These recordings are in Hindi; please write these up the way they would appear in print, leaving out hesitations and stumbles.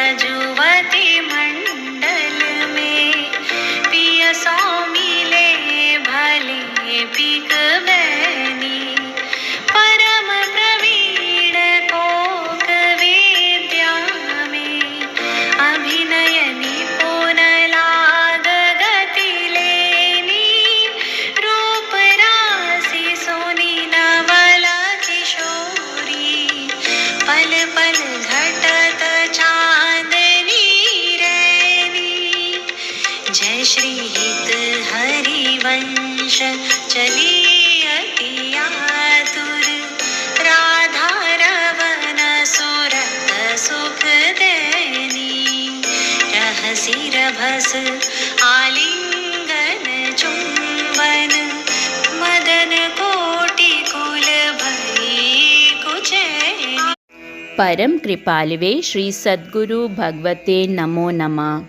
ब्रजवती मंडल में, पिया सो मिले भले पिक बैनी, परम प्रवीण कोक विद्या में, अभिनय निपुण लाग गति लेनी, रूप राशि सोनी नवल किशोरी, पल पल घटत चांदनी रैनी, जय श्री हित हरिवंश चली अति आतुर, राधा रवन सुरत सुख देनी, रहसी रभस आलिंगन चुंबन, मदन कोटि कुल भई कुचैनी। परम कृपालवे श्री सद्गुरु भगवते नमो नमः।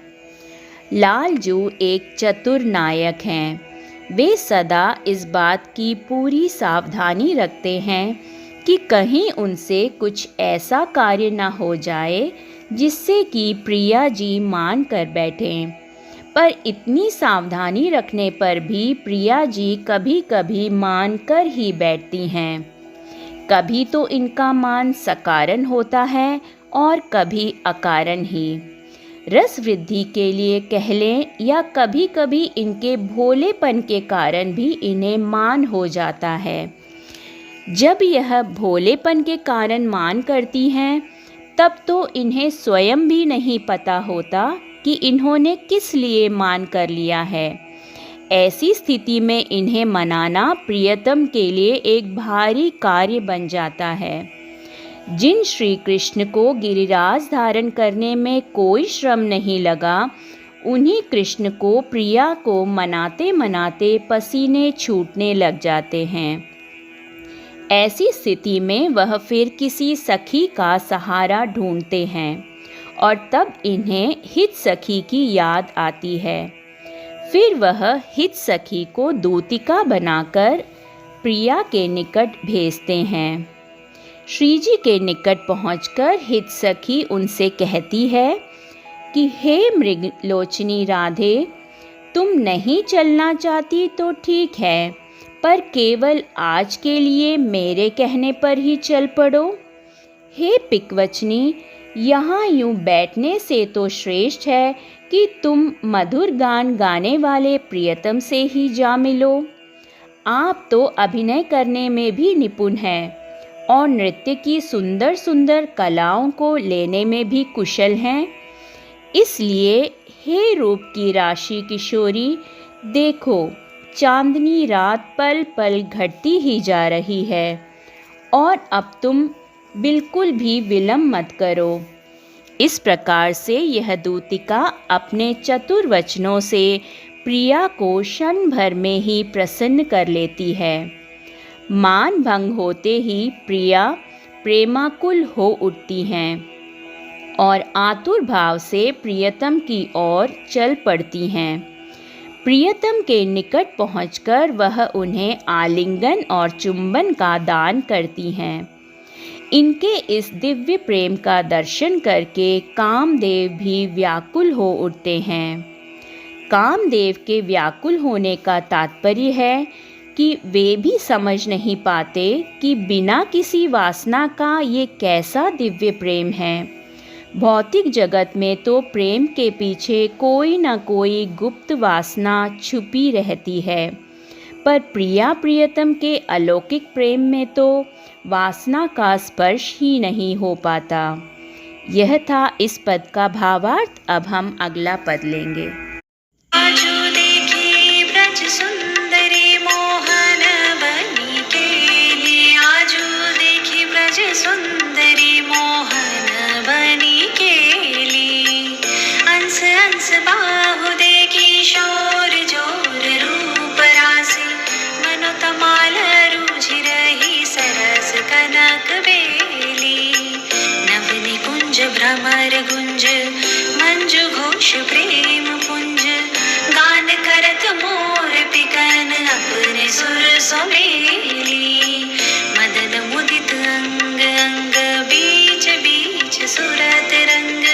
लालजू एक चतुर नायक हैं। वे सदा इस बात की पूरी सावधानी रखते हैं कि कहीं उनसे कुछ ऐसा कार्य न हो जाए जिससे कि प्रिया जी मान कर बैठें। पर इतनी सावधानी रखने पर भी प्रिया जी कभी कभी मान कर ही बैठती हैं। कभी तो इनका मान सकारण होता है और कभी अकारण ही। रस वृद्धि के लिए कह लें या कभी कभी इनके भोलेपन के कारण भी इन्हें मान हो जाता है। जब यह भोलेपन के कारण मान करती हैं तब तो इन्हें स्वयं भी नहीं पता होता कि इन्होंने किस लिए मान कर लिया है। ऐसी स्थिति में इन्हें मनाना प्रियतम के लिए एक भारी कार्य बन जाता है। जिन श्री कृष्ण को गिरिराज धारण करने में कोई श्रम नहीं लगा, उन्हीं कृष्ण को प्रिया को मनाते मनाते पसीने छूटने लग जाते हैं। ऐसी स्थिति में वह फिर किसी सखी का सहारा ढूंढते हैं और तब इन्हें हित सखी की याद आती है। फिर वह हित सखी को दूतिका बनाकर प्रिया के निकट भेजते हैं। श्री जी के निकट पहुंचकर हित सखी उनसे कहती है कि हे मृगलोचनी राधे, तुम नहीं चलना चाहती तो ठीक है, पर केवल आज के लिए मेरे कहने पर ही चल पड़ो। हे पिकवचनी, यहाँ यूँ बैठने से तो श्रेष्ठ है कि तुम मधुर गान गाने वाले प्रियतम से ही जा मिलो। आप तो अभिनय करने में भी निपुण हैं और नृत्य की सुंदर सुंदर कलाओं को लेने में भी कुशल हैं। इसलिए हे रूप की राशि किशोरी, देखो चांदनी रात पल पल घटती ही जा रही है और अब तुम बिल्कुल भी विलंब मत करो। इस प्रकार से यह दूतिका अपने चतुर वचनों से प्रिया को क्षण भर में ही प्रसन्न कर लेती है। मान भंग होते ही प्रिया प्रेमाकुल हो उठती हैं और आतुर भाव से प्रियतम की ओर चल पड़ती हैं। प्रियतम के निकट पहुंचकर वह उन्हें आलिंगन और चुंबन का दान करती हैं। इनके इस दिव्य प्रेम का दर्शन करके कामदेव भी व्याकुल हो उठते हैं। कामदेव के व्याकुल होने का तात्पर्य है कि वे भी समझ नहीं पाते कि बिना किसी वासना का ये कैसा दिव्य प्रेम है। भौतिक जगत में तो प्रेम के पीछे कोई न कोई गुप्त वासना छुपी रहती है, पर प्रिया प्रियतम के अलौकिक प्रेम में तो वासना का स्पर्श ही नहीं हो पाता। यह था इस पद का भावार्थ। अब हम अगला पद लेंगे। आजू देखी ब्रज सुंदरी मोहन बनी केली, आजू देखी ब्रज सुंदरी मोहन बनी केली, अंस अंस बाहु देखी शोर जोर रूप राशि, मनो तमाल रूझि रही सरस कनक बेली, नव निकुंज भ्रमर गुंज मंजु घोष प्रेम पुंज, गान करत मोर पिकन अपने सुर सोमेली, मदन मुदित अंग अंग बीच बीच सुरत रंग,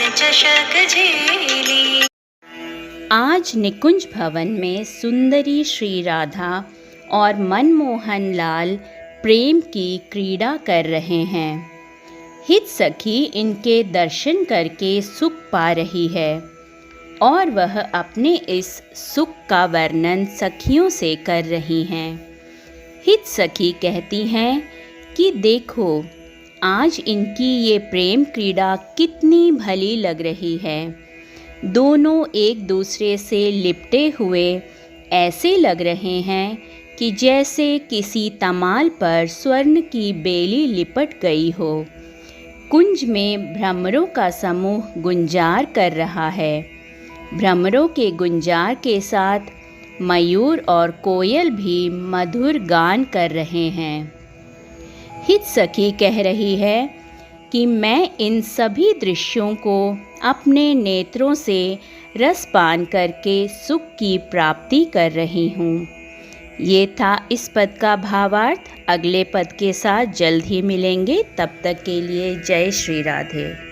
चषक झेली। आज निकुंज भवन में सुंदरी श्री राधा और मनमोहन लाल प्रेम की क्रीड़ा कर रहे हैं। हित सखी इनके दर्शन करके सुख पा रही है और वह अपने इस सुख का वर्णन सखियों से कर रही हैं। हित सखी कहती हैं कि देखो आज इनकी ये प्रेम क्रीड़ा कितनी भली लग रही है। दोनों एक दूसरे से लिपटे हुए ऐसे लग रहे हैं कि जैसे किसी तमाल पर स्वर्ण की बेली लिपट गई हो। कुंज में भ्रमरों का समूह गुंजार कर रहा है। भ्रमरों के गुंजार के साथ मयूर और कोयल भी मधुर गान कर रहे हैं। हित सखी कह रही है कि मैं इन सभी दृश्यों को अपने नेत्रों से रसपान करके सुख की प्राप्ति कर रही हूँ। ये था इस पद का भावार्थ। अगले पद के साथ जल्द ही मिलेंगे। तब तक के लिए जय श्री राधे।